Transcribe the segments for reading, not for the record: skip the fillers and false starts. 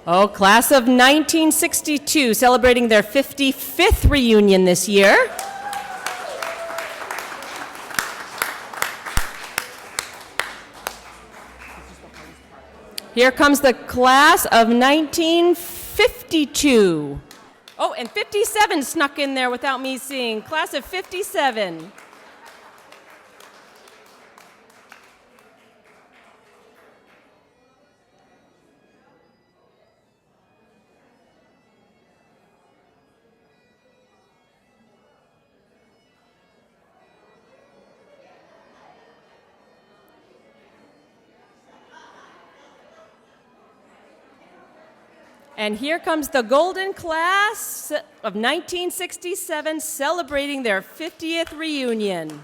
Oh, class of 1962, celebrating their 55th reunion this year. Here comes the class of 1952. Oh, and 57 snuck in there without me seeing. Class of 57. And here comes the golden class of 1967 celebrating their 50th reunion.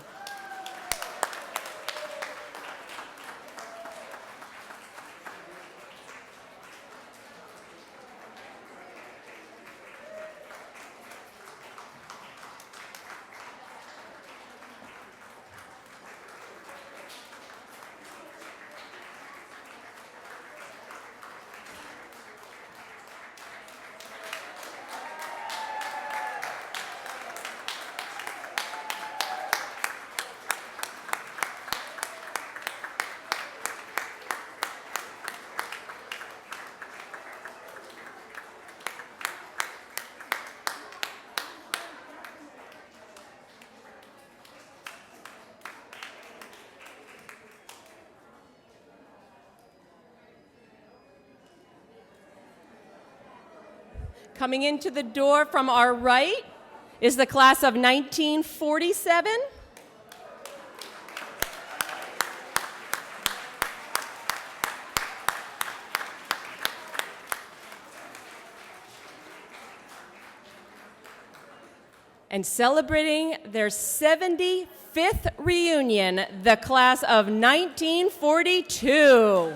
Coming into the door from our right is the class of 1947. And celebrating their 75th reunion, the class of 1942.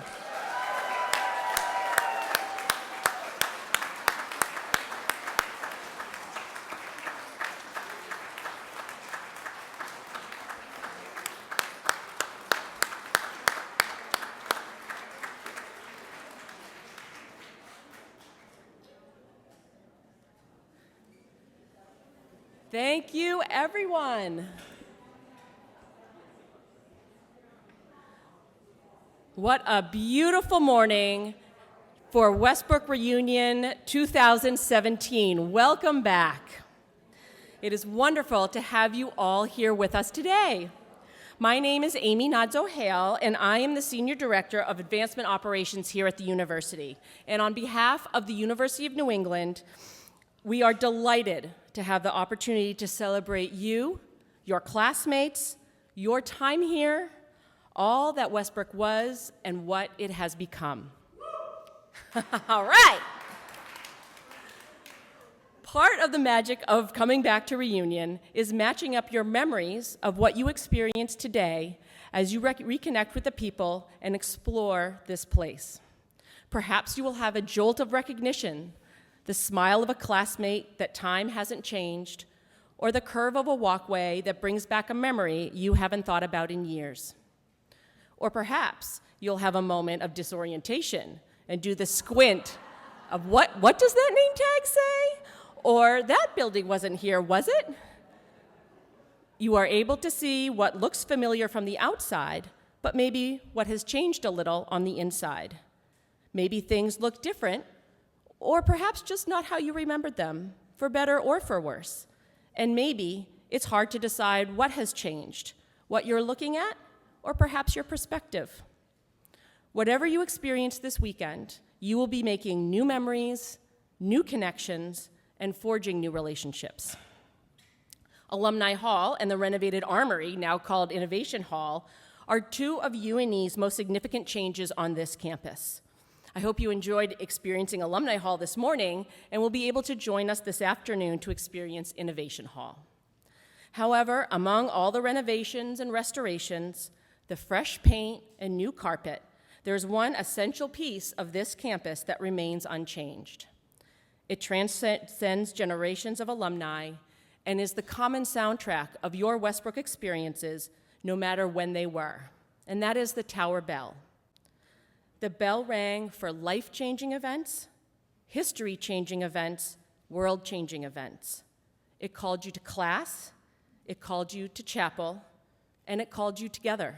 Thank you, everyone. What a beautiful morning for Westbrook Reunion 2017. Welcome back. It is wonderful to have you all here with us today. My name is Amy Nadzo-Hale, and I am the Senior Director of Advancement Operations here at the university. And on behalf of the University of New England, we are delighted to have the opportunity to celebrate you, your classmates, your time here, all that Westbrook was and what it has become. All right. Part of the magic of coming back to Reunion is matching up your memories of what you experienced today as you reconnect with the people and explore this place. Perhaps you will have a jolt of recognition, the smile of a classmate that time hasn't changed, or the curve of a walkway that brings back a memory you haven't thought about in years. Or perhaps you'll have a moment of disorientation and do the squint of what does that name tag say? Or that building wasn't here, was it? You are able to see what looks familiar from the outside, but maybe what has changed a little on the inside. Maybe things look different, or perhaps just not how you remembered them, for better or for worse. And maybe it's hard to decide what has changed, what you're looking at, or perhaps your perspective. Whatever you experience this weekend, you will be making new memories, new connections, and forging new relationships. Alumni Hall and the renovated Armory, now called Innovation Hall, are two of UNE's most significant changes on this campus. I hope you enjoyed experiencing Alumni Hall this morning and will be able to join us this afternoon to experience Innovation Hall. However, among all the renovations and restorations, the fresh paint and new carpet, there's one essential piece of this campus that remains unchanged. It transcends generations of alumni and is the common soundtrack of your Westbrook experiences, no matter when they were, and that is the Tower Bell. The bell rang for life-changing events history-changing events, world-changing events. It called you to class, it called you to chapel, and it called you together.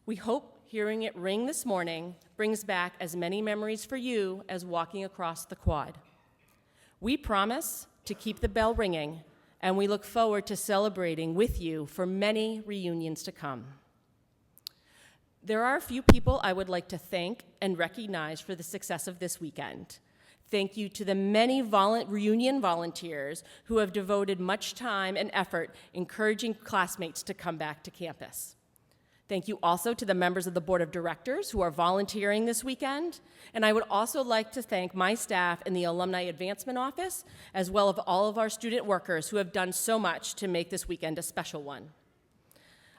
We hope hearing it ring this morning brings back as many memories for you as walking across the quad. We promise to keep the bell ringing, and we look forward to celebrating with you for many reunions to come. There are a few people I would like to thank and recognize for the success of this weekend. Thank you to the many reunion volunteers who have devoted much time and effort encouraging classmates to come back to campus. Thank you also to the members of the Board of Directors who are volunteering this weekend. And I would also like to thank my staff in the Alumni Advancement Office, as well as all of our student workers who have done so much to make this weekend a special one.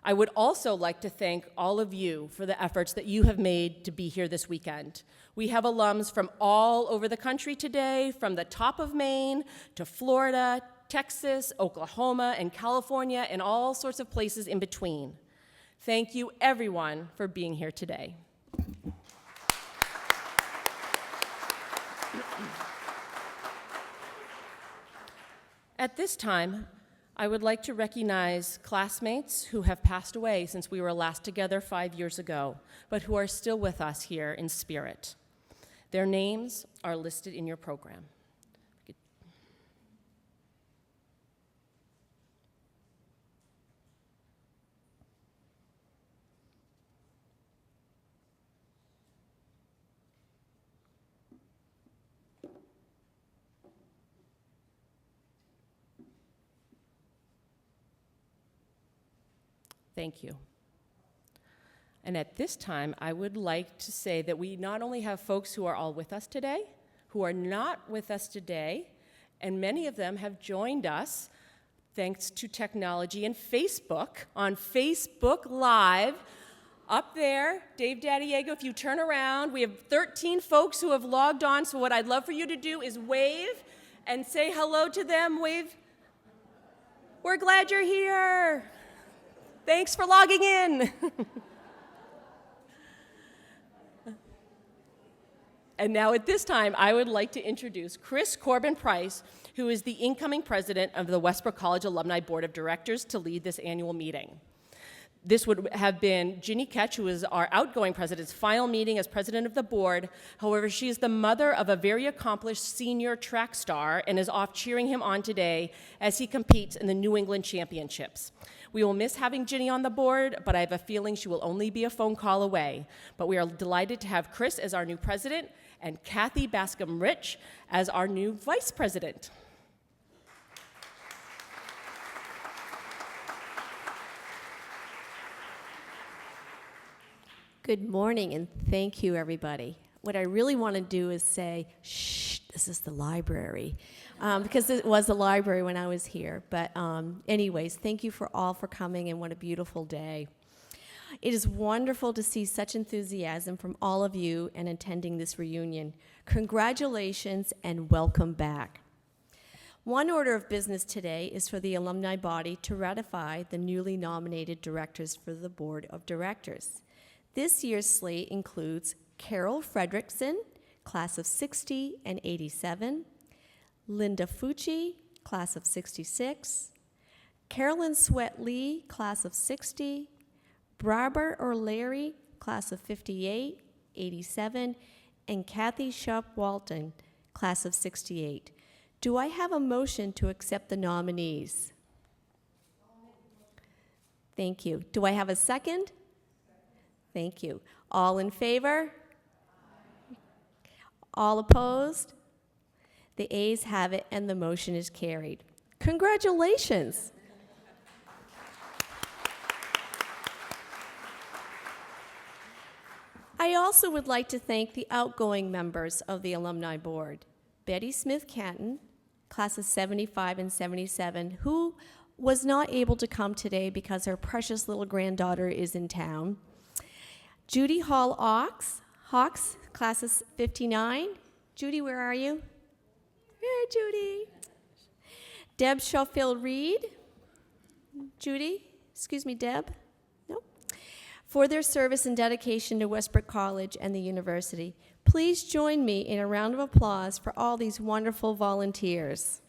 I would also like to thank all of you for the efforts that you have made to be here this weekend. We have alums from all over the country today, from the top of Maine to Florida, Texas, Oklahoma, and California, and all sorts of places in between. Thank you, everyone, for being here today. At this time, I would like to recognize classmates who have passed away since we were last together 5 years ago, but who are still with us here in spirit. Their names are listed in your program. Thank you. And at this time, I would like to say that we not only have folks who are all with us today, who are not with us today, and many of them have joined us thanks to technology and Facebook, on Facebook Live. Up there, Dave Daddiego, if you turn around, we have 13 folks who have logged on, so what I'd love for you to do is wave and say hello to them. Wave. We're glad you're here. Thanks for logging in. And now at this time, I would like to introduce Chris Corbin Price, who is the incoming president of the Westbrook College Alumni Board of Directors, to lead this annual meeting. This would have been Ginny Ketch, who is our outgoing president's final meeting as president of the board. However, she is the mother of a very accomplished senior track star and is off cheering him on today as he competes in the New England Championships. We will miss having Ginny on the board, but I have a feeling she will only be a phone call away. But we are delighted to have Chris as our new president and Kathy Bascom-Rich as our new vice president. Good morning, and thank you, everybody. What I really want to do is say, shh, this is the library, because it was the library when I was here. But anyways, thank you all for coming, and what a beautiful day. It is wonderful to see such enthusiasm from all of you and attending this reunion. Congratulations and welcome back. One order of business today is for the alumni body to ratify the newly nominated directors for the board of directors. This year's slate includes Carol Fredrickson, class of 60 and 87, Linda Fucci, class of 66, Carolyn Sweat-Lee, class of 60, Barbara O'Leary, class of 58, 87, and Kathy Sharp-Walton, class of 68. Do I have a motion to accept the nominees? Thank you. Do I have a second? Thank you. All in favor? All opposed? The ayes have it, and the motion is carried. Congratulations. I also would like to thank the outgoing members of the Alumni Board. Betty Smith-Canton, classes 75 and 77, who was not able to come today because her precious little granddaughter is in town. Judy Hawks, classes 59. Judy, where are you? Hey, Judy. Deb Schofield-Reed. Judy, excuse me, Deb. No. for their service and dedication to Westbrook College and the university. Please join me in a round of applause for all these wonderful volunteers.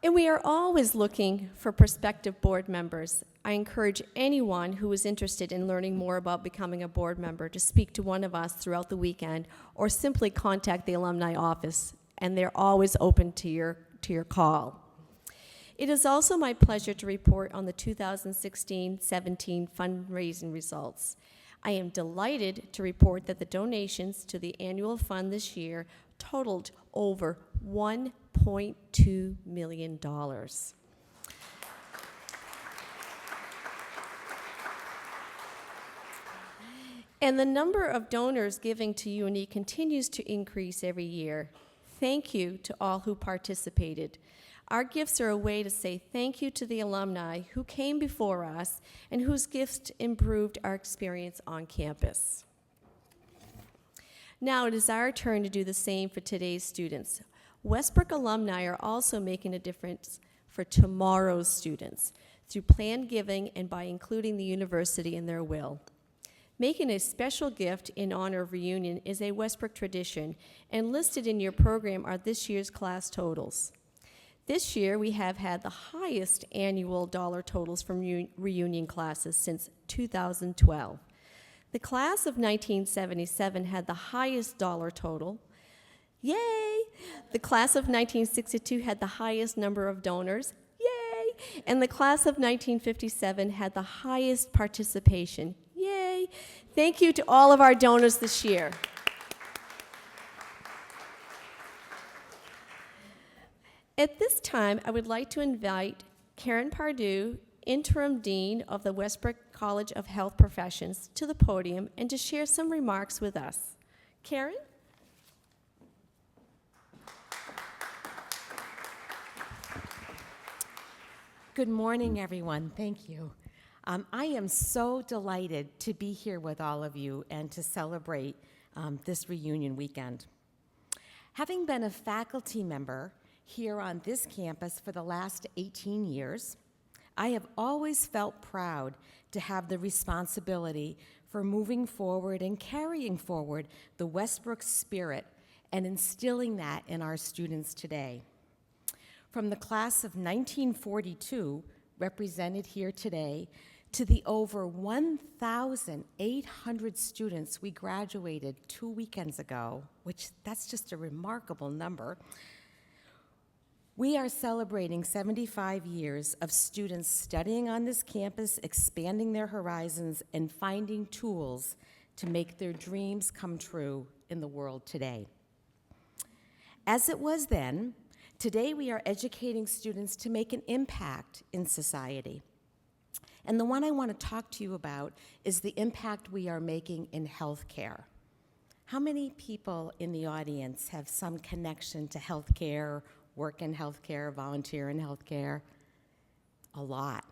And we are always looking for prospective board members. I encourage anyone who is interested in learning more about becoming a board member to speak to one of us throughout the weekend or simply contact the alumni office, and they're always open to your call. It is also my pleasure to report on the 2016-17 fundraising results. I am delighted to report that the donations to the annual fund this year totaled over $1.2 million. And the number of donors giving to UNE continues to increase every year. Thank you to all who participated. Our gifts are a way to say thank you to the alumni who came before us and whose gifts improved our experience on campus. Now it is our turn to do the same for today's students. Westbrook alumni are also making a difference for tomorrow's students through planned giving and by including the university in their will. Making a special gift in honor of reunion is a Westbrook tradition, and listed in your program are this year's class totals. This year, we have had the highest annual dollar totals from reunion classes since 2012. The class of 1977 had the highest dollar total. Yay! The class of 1962 had the highest number of donors. Yay! And the class of 1957 had the highest participation. Yay! Thank you to all of our donors this year. At this time, I would like to invite Karen Pardue, Interim Dean of the Westbrook College of Health Professions, to the podium and to share some remarks with us. Karen? Good morning, everyone. Thank you. I am so delighted to be here with all of you and to celebrate this reunion weekend. Having been a faculty member here on this campus for the last 18 years, I have always felt proud to have the responsibility for moving forward and carrying forward the Westbrook spirit and instilling that in our students today. From the class of 1942, represented here today, to the over 1,800 students we graduated 2 weekends ago, which that's just a remarkable number. We are celebrating 75 years of students studying on this campus, expanding their horizons, and finding tools to make their dreams come true in the world today. As it was then, today we are educating students to make an impact in society. And the one I want to talk to you about is the impact we are making in healthcare. How many people in the audience have some connection to healthcare, work in healthcare, volunteer in healthcare? A lot.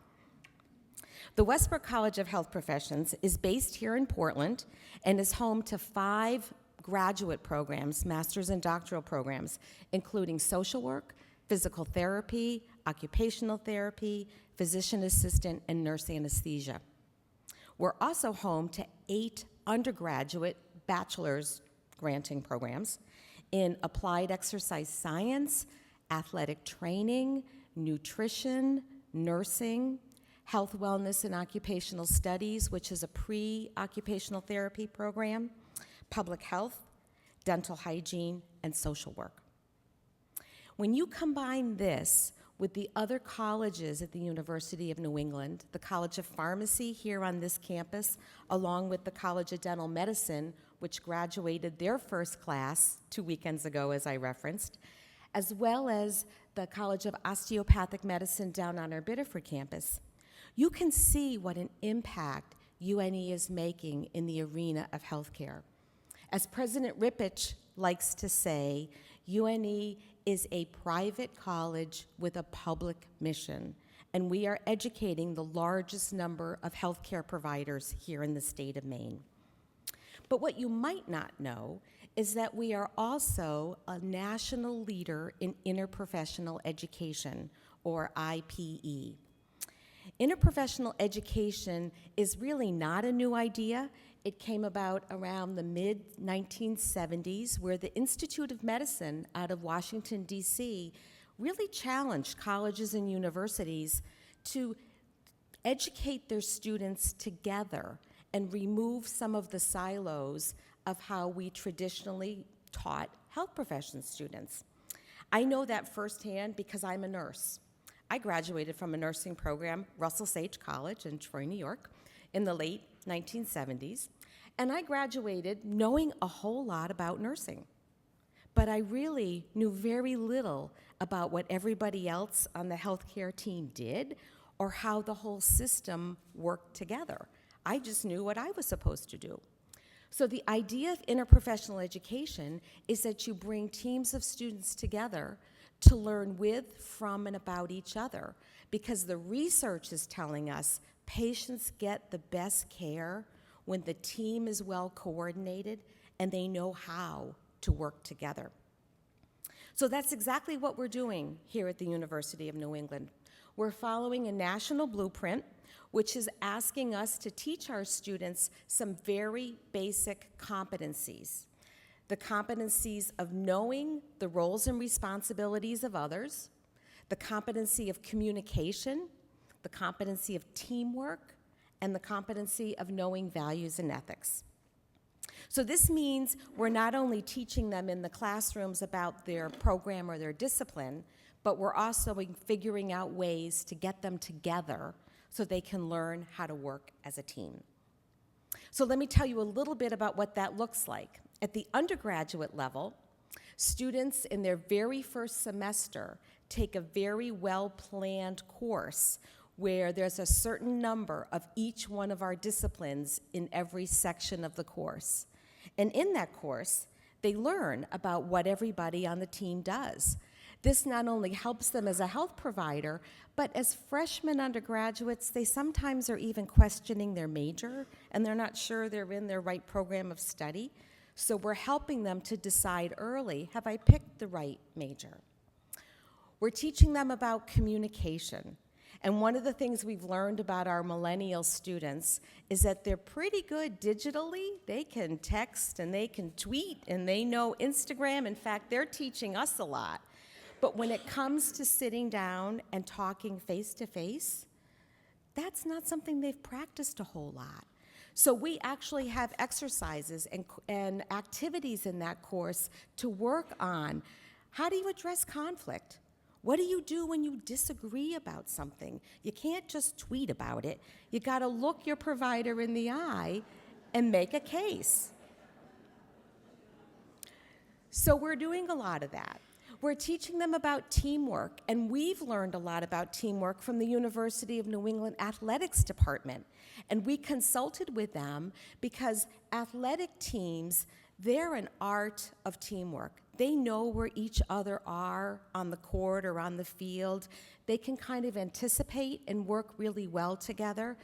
The Westbrook College of Health Professions is based here in Portland and is home to 5 graduate programs, master's and doctoral programs, including social work, physical therapy, occupational therapy, physician assistant, and nurse anesthesia. We're also home to 8 undergraduate bachelor's granting programs in applied exercise science, athletic training, nutrition, nursing, health, wellness, and occupational studies, which is a pre-occupational therapy program, public health, dental hygiene, and social work. When you combine this with the other colleges at the University of New England, the College of Pharmacy here on this campus, along with the College of Dental Medicine, which graduated their first class 2 weekends ago, as I referenced, as well as the College of Osteopathic Medicine down on our Biddeford campus, you can see what an impact UNE is making in the arena of healthcare. As President Rippich likes to say, UNE is a private college with a public mission, and we are educating the largest number of healthcare providers here in the state of Maine. But what you might not know is that we are also a national leader in interprofessional education, or IPE. Interprofessional education is really not a new idea. It came about around the mid-1970s, where the Institute of Medicine out of Washington, D.C., really challenged colleges and universities to educate their students together and remove some of the silos of how we traditionally taught health profession students. I know that firsthand because I'm a nurse. I graduated from a nursing program, Russell Sage College in Troy, New York, in the late 1970s, and I graduated knowing a whole lot about nursing. But I really knew very little about what everybody else on the healthcare team did or how the whole system worked together. I just knew what I was supposed to do. So the idea of interprofessional education is that you bring teams of students together to learn with, from, and about each other, because the research is telling us patients get the best care when the team is well coordinated and they know how to work together. So that's exactly what we're doing here at the University of New England. We're following a national blueprint which is asking us to teach our students some very basic competencies. The competencies of knowing the roles and responsibilities of others, the competency of communication, the competency of teamwork, and the competency of knowing values and ethics. So this means we're not only teaching them in the classrooms about their program or their discipline, but we're also figuring out ways to get them together so they can learn how to work as a team. So let me tell you a little bit about what that looks like. At the undergraduate level, students in their very first semester take a very well-planned course where there's a certain number of each one of our disciplines in every section of the course. And in that course, they learn about what everybody on the team does. This not only helps them as a health provider, but as freshman undergraduates, they sometimes are even questioning their major, and they're not sure they're in their right program of study. So we're helping them to decide early, have I picked the right major? We're teaching them about communication. And one of the things we've learned about our millennial students is that they're pretty good digitally. They can text and they can tweet and they know Instagram. In fact, they're teaching us a lot. But when it comes to sitting down and talking face to face, that's not something they've practiced a whole lot. So we actually have exercises and activities in that course to work on how do you address conflict? What do you do when you disagree about something? You can't just tweet about it. You got to look your provider in the eye and make a case. So we're doing a lot of that. We're teaching them about teamwork, and we've learned a lot about teamwork from the University of New England Athletics Department. And we consulted with them because athletic teams, they're an art of teamwork. They know where each other are on the court or on the field. They can kind of anticipate and work really well together.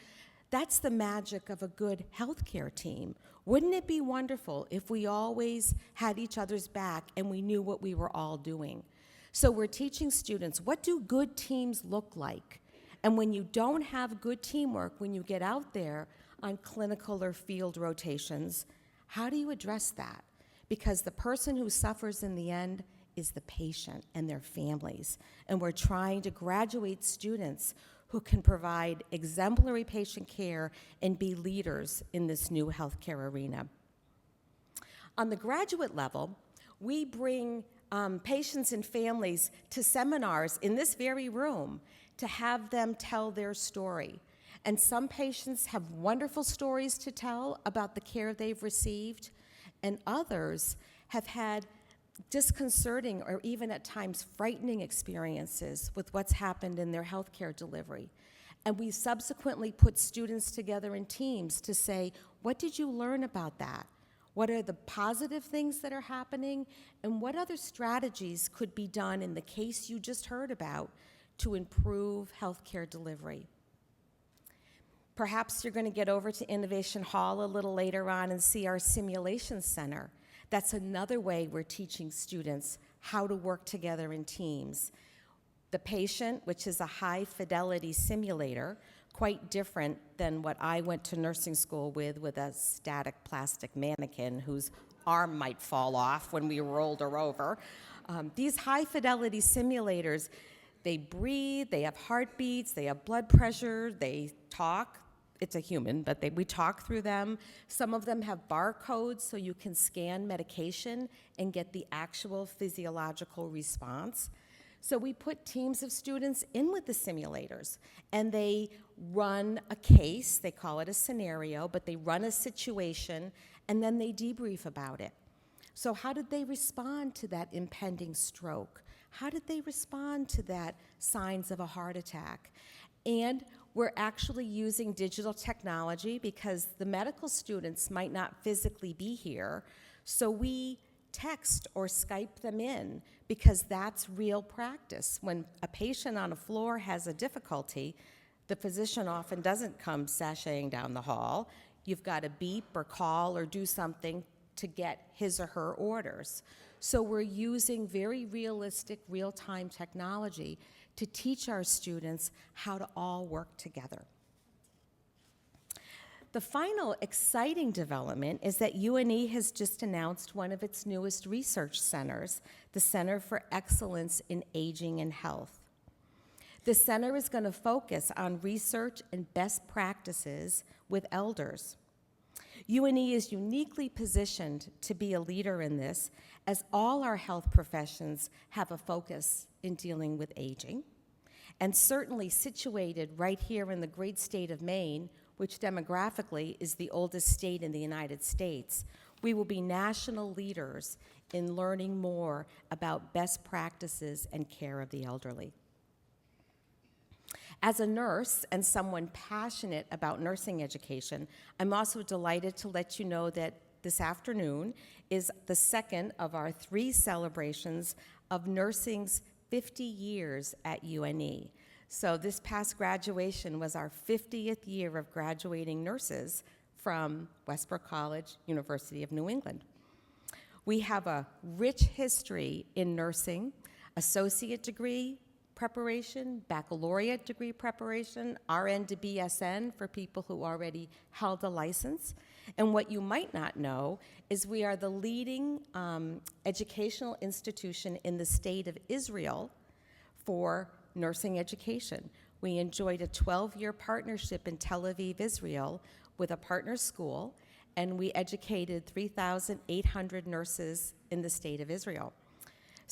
That's the magic of a good healthcare team. Wouldn't it be wonderful if we always had each other's back and we knew what we were all doing? So we're teaching students, what do good teams look like? And when you don't have good teamwork, when you get out there on clinical or field rotations, how do you address that? Because the person who suffers in the end is the patient and their families. And we're trying to graduate students who can provide exemplary patient care and be leaders in this new healthcare arena. On the graduate level, we bring patients and families to seminars in this very room to have them tell their story. And some patients have wonderful stories to tell about the care they've received, and others have had disconcerting or even at times frightening experiences with what's happened in their healthcare delivery. And we subsequently put students together in teams to say, what did you learn about that? What are the positive things that are happening? And what other strategies could be done in the case you just heard about to improve healthcare delivery? Perhaps you're going to get over to Innovation Hall a little later on and see our simulation center. That's another way we're teaching students how to work together in teams. The patient, which is a high-fidelity simulator, quite different than what I went to nursing school with a static plastic mannequin whose arm might fall off when we rolled her over. These high-fidelity simulators, they breathe, they have heartbeats, they have blood pressure, they talk. It's a human, but we talk through them. Some of them have barcodes so you can scan medication and get the actual physiological response. So we put teams of students in with the simulators, and they run a case, they call it a scenario, but they run a situation, and then they debrief about it. So how did they respond to that impending stroke? How did they respond to that signs of a heart attack? And we're actually using digital technology because the medical students might not physically be here, so we text or Skype them in because that's real practice. When a patient on a floor has a difficulty, the physician often doesn't come sashaying down the hall. You've got to beep or call or do something to get his or her orders. So we're using very realistic, real-time technology to teach our students how to all work together. The final exciting development is that UNE has just announced one of its newest research centers, the Center for Excellence in Aging and Health. The center is going to focus on research and best practices with elders. UNE is uniquely positioned to be a leader in this, as all our health professions have a focus in dealing with aging, and certainly situated right here in the great state of Maine, which demographically is the oldest state in the United States. We will be national leaders in learning more about best practices and care of the elderly. As a nurse and someone passionate about nursing education, I'm also delighted to let you know that this afternoon is the second of our 3 celebrations of nursing's 50 years at UNE. So this past graduation was our 50th year of graduating nurses from Westbrook College, University of New England. We have a rich history in nursing, associate degree preparation, baccalaureate degree preparation, RN to BSN for people who already held a license. And what you might not know is we are the leading educational institution in the state of Israel for nursing education. We enjoyed a 12-year partnership in Tel Aviv, Israel, with a partner school, and we educated 3,800 nurses in the state of Israel.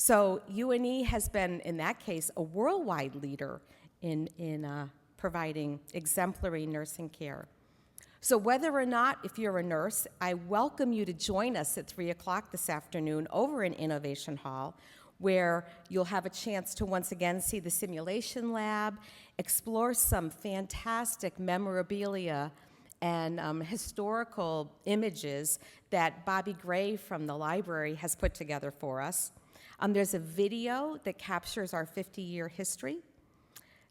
So UNE has been, in that case, a worldwide leader in providing exemplary nursing care. So whether or not, if you're a nurse, I welcome you to join us at 3 o'clock this afternoon over in Innovation Hall, where you'll have a chance to once again see the simulation lab, explore some fantastic memorabilia and historical images that Bobby Gray from the library has put together for us. There's a video that captures our 50-year history.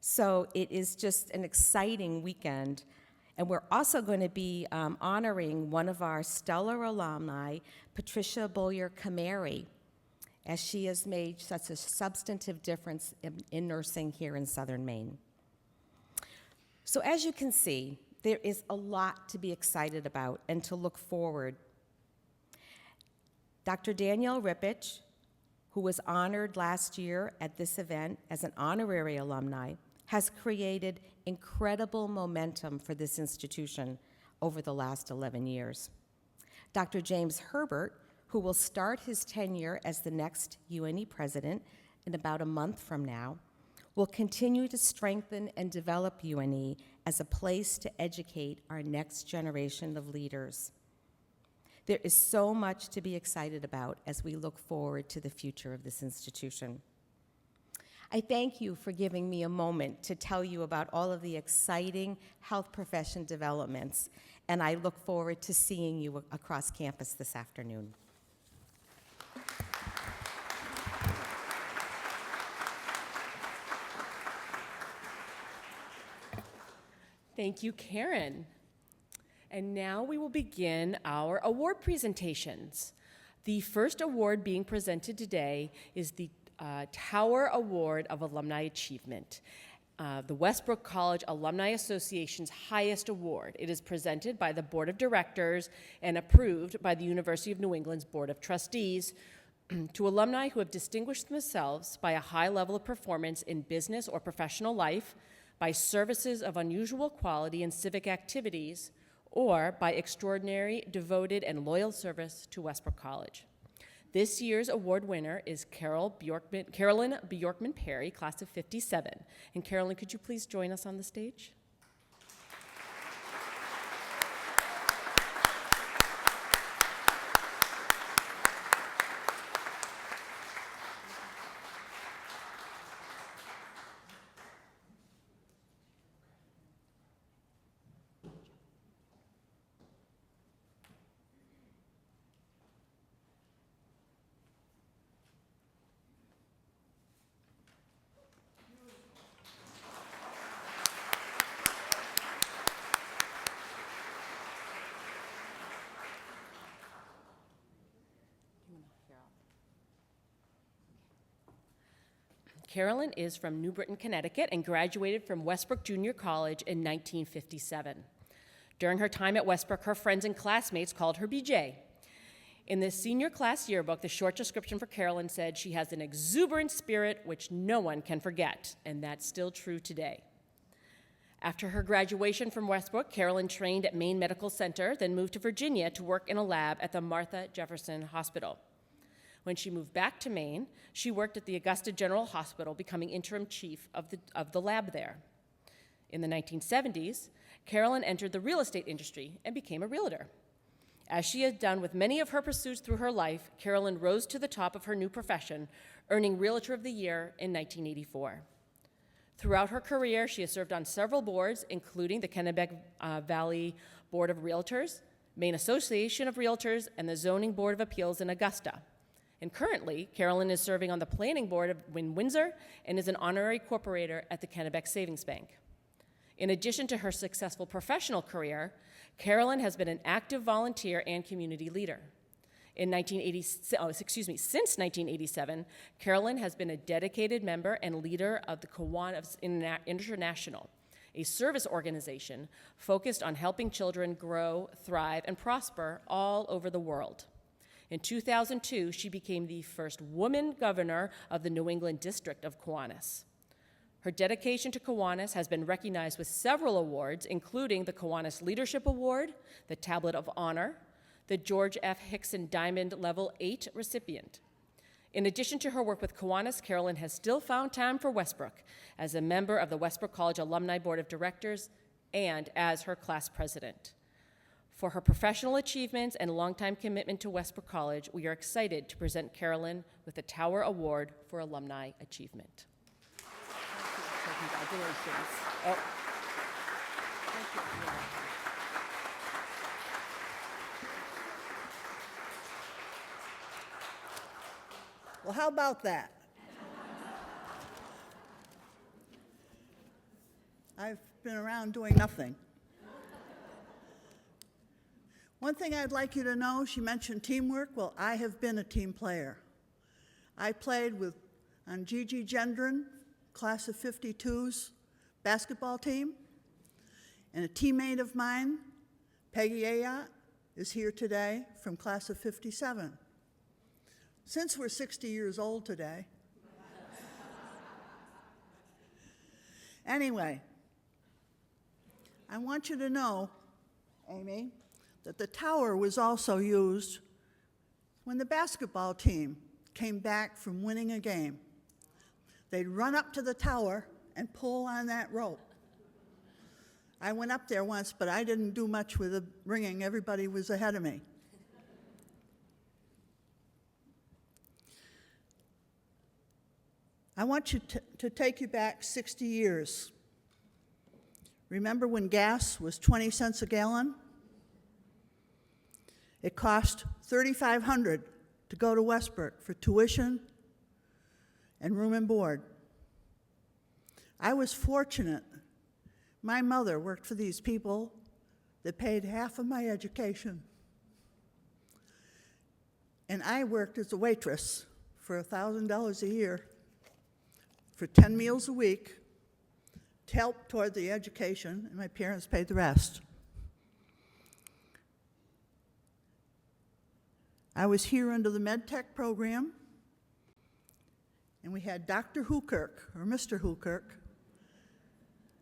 So it is just an exciting weekend. And we're also going to be honoring one of our stellar alumni, Patricia Boyer-Cameri, as she has made such a substantive difference in nursing here in Southern Maine. So as you can see, there is a lot to be excited about and to look forward. Dr. Danielle Rippich, who was honored last year at this event as an honorary alumni, has created incredible momentum for this institution over the last 11 years. Dr. James Herbert, who will start his tenure as the next UNE president in about a month from now, will continue to strengthen and develop UNE as a place to educate our next generation of leaders. There is so much to be excited about as we look forward to the future of this institution. I thank you for giving me a moment to tell you about all of the exciting health profession developments, and I look forward to seeing you across campus this afternoon. Thank you, Karen. And now we will begin our award presentations. The first award being presented today is the Tower Award of Alumni Achievement, the Westbrook College Alumni Association's highest award. It is presented by the Board of Directors and approved by the University of New England's Board of Trustees to alumni who have distinguished themselves by a high level of performance in business or professional life, by services of unusual quality in civic activities, or by extraordinary, devoted, and loyal service to Westbrook College. This year's award winner is Carolyn Bjorkman Perry, class of '57. And Carolyn, could you please join us on the stage? Carolyn is from New Britain, Connecticut, and graduated from Westbrook Junior College in 1957. During her time at Westbrook, her friends and classmates called her BJ. In the senior class yearbook, the short description for Carolyn said she has an exuberant spirit which no one can forget, and that's still true today. After her graduation from Westbrook, Carolyn trained at Maine Medical Center, then moved to Virginia to work in a lab at the Martha Jefferson Hospital. When she moved back to Maine, she worked at the Augusta General Hospital, becoming interim chief of the lab there. In the 1970s, Carolyn entered the real estate industry and became a realtor. As she had done with many of her pursuits through her life, Carolyn rose to the top of her new profession, earning Realtor of the Year in 1984. Throughout her career, she has served on several boards, including the Kennebec Valley Board of Realtors, Maine Association of Realtors, and the Zoning Board of Appeals in Augusta. And currently, Carolyn is serving on the planning board of Windsor and is an honorary corporator at the Kennebec Savings Bank. In addition to her successful professional career, Carolyn has been an active volunteer and community leader. Since 1987, Carolyn has been a dedicated member and leader of the Kiwanis International, a service organization focused on helping children grow, thrive, and prosper all over the world. In 2002, she became the first woman governor of the New England District of Kiwanis. Her dedication to Kiwanis has been recognized with several awards, including the Kiwanis Leadership Award, the Tablet of Honor, the George F. Hickson Diamond Level 8 recipient. In addition to her work with Kiwanis, Carolyn has still found time for Westbrook as a member of the Westbrook College Alumni Board of Directors and as her class president. For her professional achievements and longtime commitment to Westbrook College, we are excited to present Carolyn with the Tower Award for Alumni Achievement. Congratulations. Oh. Thank you. Well, how about that? I've been around doing nothing. One thing I'd like you to know, she mentioned teamwork. Well, I have been a team player. I played on Gigi Gendron, class of 52's basketball team, and a teammate of mine, Peggy Ayotte, is here today from class of 57. Since we're 60 years old today. Anyway, I want you to know, Amy, that the tower was also used when the basketball team came back from winning a game. They'd run up to the tower and pull on that rope. I went up there once, but I didn't do much with the ringing. Everybody was ahead of me. I want you to take you back 60 years. Remember when gas was 20 cents a gallon? It cost $3,500 to go to Westbrook for tuition and room and board. I was fortunate. My mother worked for these people that paid half of my education. And I worked as a waitress for $1,000 a year for 10 meals a week to help toward the education, and my parents paid the rest. I was here under the MedTech program, and we had Dr. Hookirk, or Mr. Hookirk.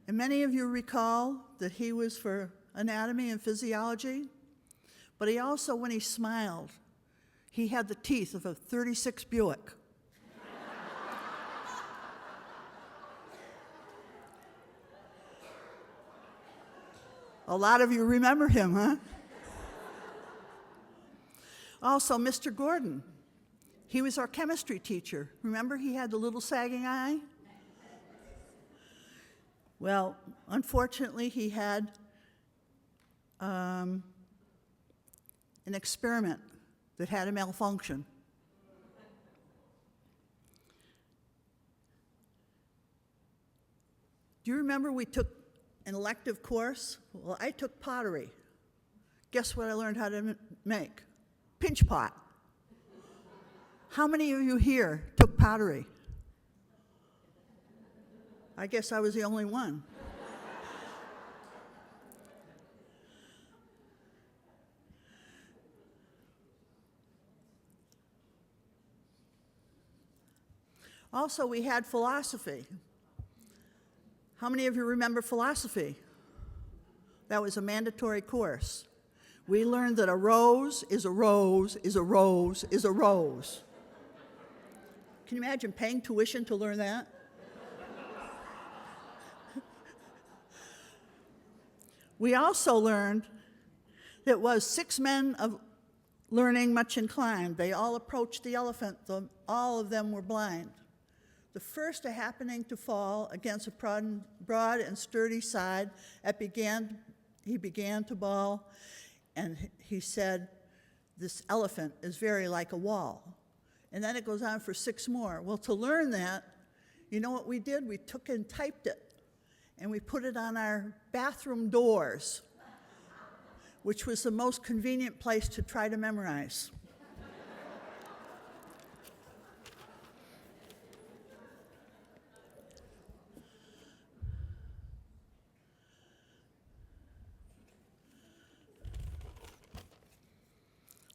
And many of you recall that he was for anatomy and physiology, but he also, when he smiled, he had the teeth of a '36 Buick. A lot of you remember him, huh? Also, Mr. Gordon. He was our chemistry teacher. Remember, he had the little sagging eye? Well, unfortunately, he had an experiment that had a malfunction. Do you remember we took an elective course? Well, I took pottery. Guess what I learned how to make? Pinch pot. How many of you here took pottery? I guess I was the only one. Also, we had philosophy. How many of you remember philosophy? That was a mandatory course. We learned that a rose is a rose is a rose is a rose. Can you imagine paying tuition to learn that? We also learned that was 6 men of learning much inclined. They all approached the elephant, though all of them were blind. The first happening to fall against a broad and sturdy side, he began to bawl, and he said, "This elephant is very like a wall." And then it goes on for 6 more. Well, to learn that, you know what we did? We took and typed it, and we put it on our bathroom doors, which was the most convenient place to try to memorize.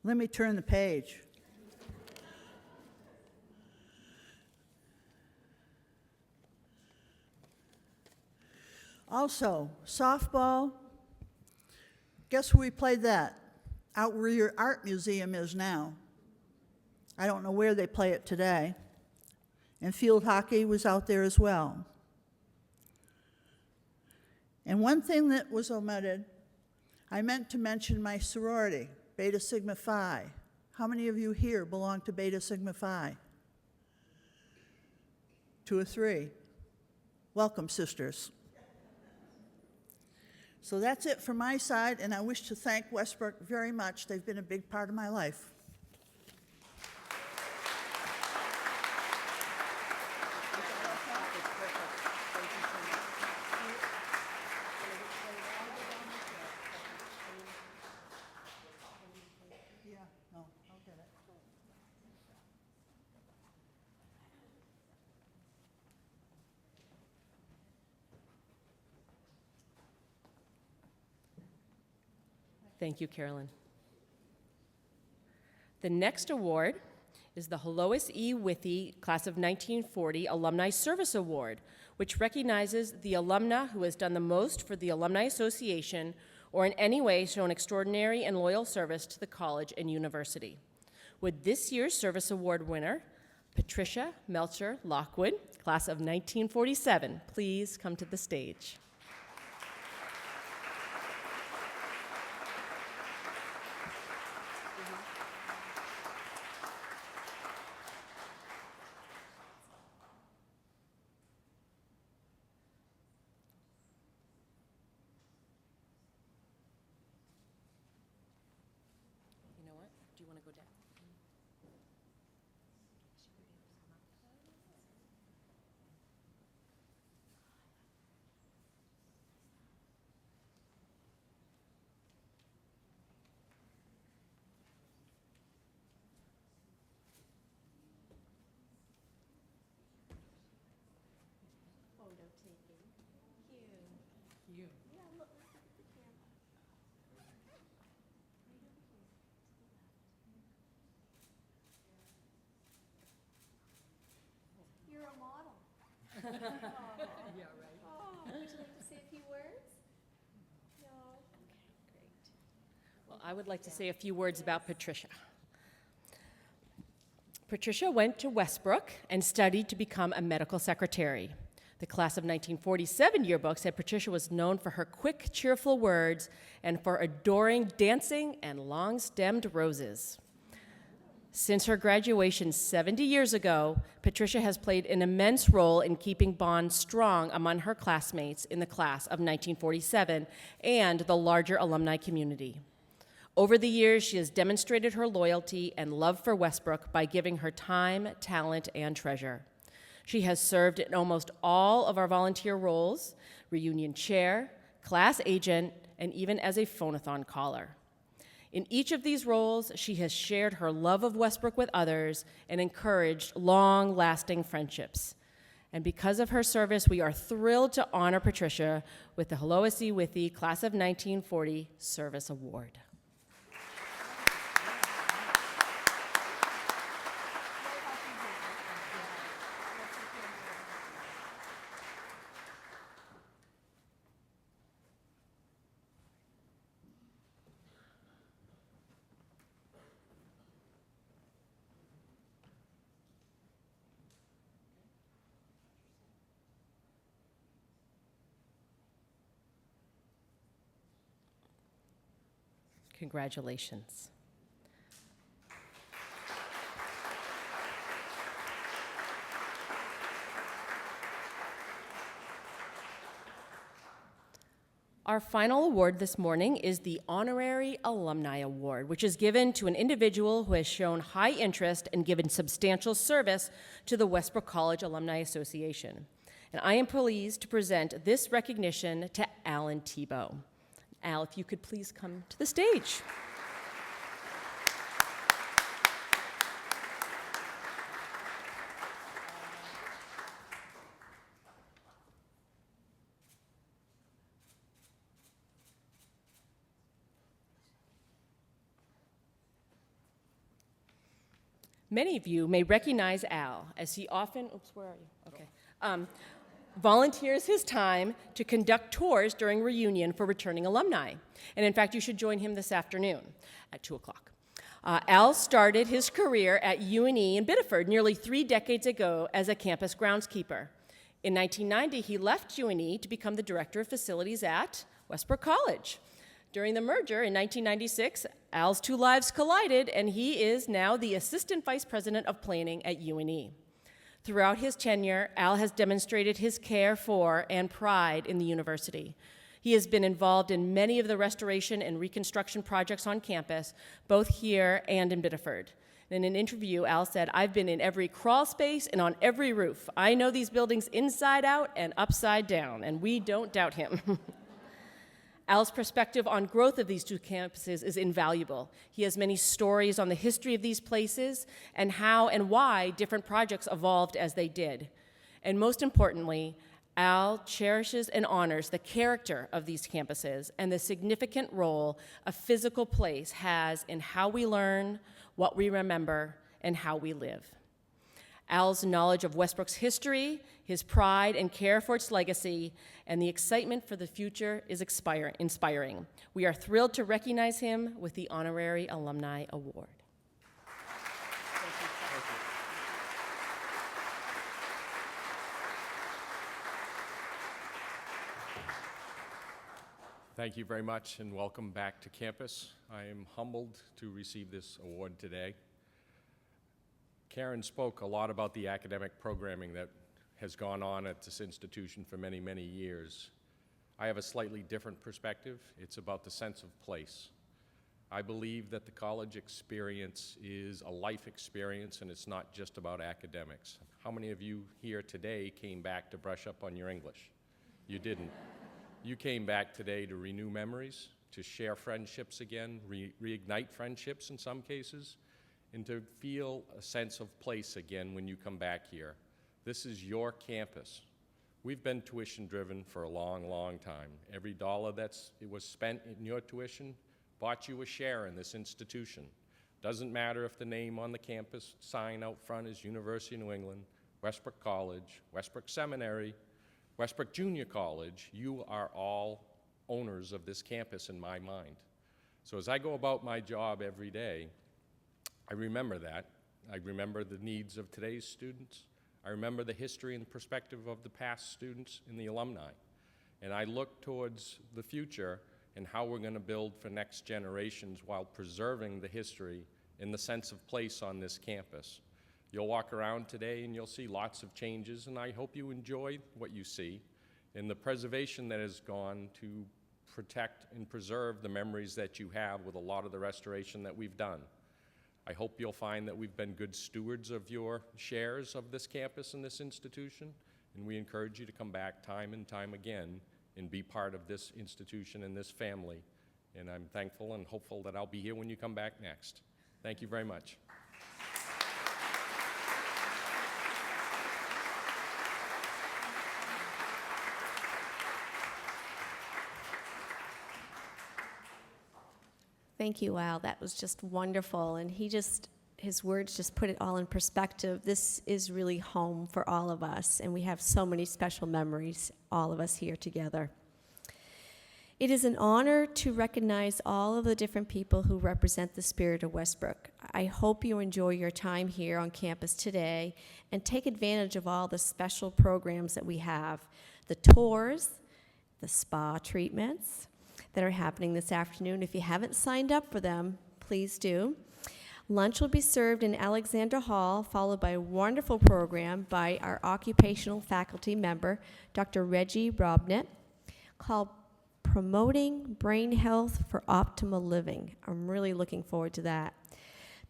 Let me turn the page. Also, softball. Guess where we played that? Out where your art museum is now. I don't know where they play it today. And field hockey was out there as well. And one thing that was omitted, I meant to mention my sorority, Beta Sigma Phi. How many of you here belong to Beta Sigma Phi? 2 or 3. Welcome, sisters. So that's it from my side, and I wish to thank Westbrook very much. They've been a big part of my life. Thank you, Carolyn. The next award is the Lois E. Withy Class of 1940 Alumni Service Award, which recognizes the alumna who has done the most for the Alumni Association or in any way shown extraordinary and loyal service to the college and university. Would this year's service award winner, Patricia Melcher Lockwood, Class of 1947, please come to the stage. Do you want to go down? you. You're a model. Yeah, right. Oh, would you like to say a few words? No? Okay, great. Well, I would like to say a few words about Patricia. Patricia went to Westbrook and studied to become a medical secretary. The class of 1947 yearbook said Patricia was known for her quick, cheerful words and for adoring dancing and long-stemmed roses. Since her graduation 70 years ago, Patricia has played an immense role in keeping bonds strong among her classmates in the class of 1947 and the larger alumni community. Over the years, she has demonstrated her loyalty and love for Westbrook by giving her time, talent, and treasure. She has served in almost all of our volunteer roles: reunion chair, class agent, and even as a phone-a-thon caller. In each of these roles, she has shared her love of Westbrook with others and encouraged long-lasting friendships. And because of her service, we are thrilled to honor Patricia with the Holoasi Withy Class of 1940 Service Award. Congratulations. Our final award this morning is the Honorary Alumni Award, which is given to an individual who has shown high interest and given substantial service to the Westbrook College Alumni Association. And I am pleased to present this recognition to Alan Tebow. Al, if you could please come to the stage. Many of you may recognize Al, as he often, where are you? Okay. Volunteers his time to conduct tours during reunion for returning alumni. And in fact, you should join him this afternoon at 2 o'clock. Al started his career at UNE in Biddeford nearly 3 decades ago as a campus groundskeeper. In 1990, he left UNE to become the director of facilities at Westbrook College. During the merger in 1996, Al's two lives collided, and he is now the assistant vice president of planning at UNE. Throughout his tenure, Al has demonstrated his care for and pride in the university. He has been involved in many of the restoration and reconstruction projects on campus, both here and in Biddeford. In an interview, Al said, "I've been in every crawl space and on every roof. I know these buildings inside out and upside down," and we don't doubt him. Al's perspective on growth of these two campuses is invaluable. He has many stories on the history of these places and how and why different projects evolved as they did. And most importantly, Al cherishes and honors the character of these campuses and the significant role a physical place has in how we learn, what we remember, and how we live. Al's knowledge of Westbrook's history, his pride and care for its legacy, and the excitement for the future is inspiring. We are thrilled to recognize him with the Honorary Alumni Award. Thank you very much, and welcome back to campus. I am humbled to receive this award today. Karen spoke a lot about the academic programming that has gone on at this institution for many, many years. I have a slightly different perspective. It's about the sense of place. I believe that the college experience is a life experience, and it's not just about academics. How many of you here today came back to brush up on your English? You didn't. You came back today to renew memories, to share friendships again, reignite friendships in some cases, and to feel a sense of place again when you come back here. This is your campus. We've been tuition-driven for a long, long time. Every dollar it was spent in your tuition bought you a share in this institution. Doesn't matter if the name on the campus sign out front is University of New England, Westbrook College, Westbrook Seminary, Westbrook Junior College. You are all owners of this campus in my mind. So as I go about my job every day, I remember that. I remember the needs of today's students. I remember the history and perspective of the past students and the alumni. And I look towards the future and how we're going to build for next generations while preserving the history and the sense of place on this campus. You'll walk around today and you'll see lots of changes, and I hope you enjoy what you see and the preservation that has gone to protect and preserve the memories that you have with a lot of the restoration that we've done. I hope you'll find that we've been good stewards of your shares of this campus and this institution, and we encourage you to come back time and time again and be part of this institution and this family. And I'm thankful and hopeful that I'll be here when you come back next. Thank you very much. Thank you, Al. That was just wonderful. And his words just put it all in perspective. This is really home for all of us, and we have so many special memories, all of us here together. It is an honor to recognize all of the different people who represent the spirit of Westbrook. I hope you enjoy your time here on campus today and take advantage of all the special programs that we have, the tours, the spa treatments that are happening this afternoon. If you haven't signed up for them, please do. Lunch will be served in Alexandra Hall, followed by a wonderful program by our occupational faculty member, Dr. Reggie Robnett, called Promoting Brain Health for Optimal Living. I'm really looking forward to that.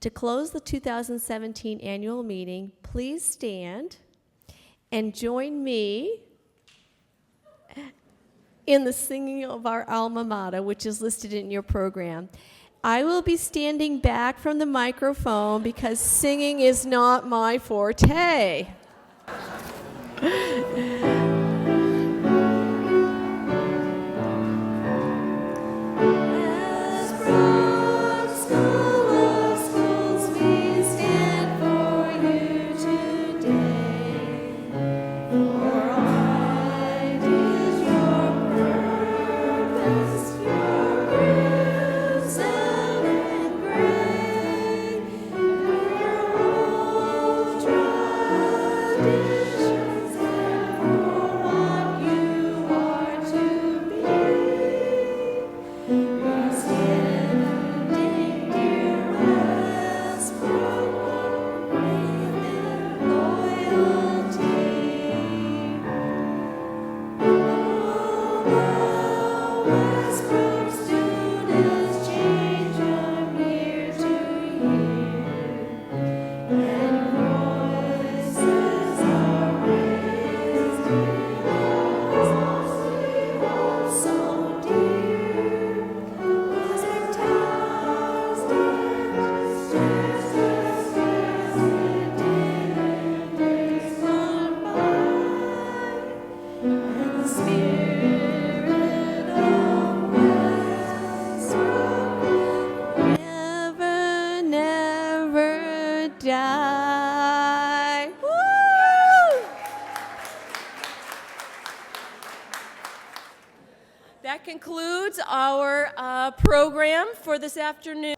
To close the 2017 annual meeting, please stand and join me in the singing of our alma mater, which is listed in your program. I will be standing back from the microphone because singing is not my forte. Die. Woo! That concludes our program for this afternoon.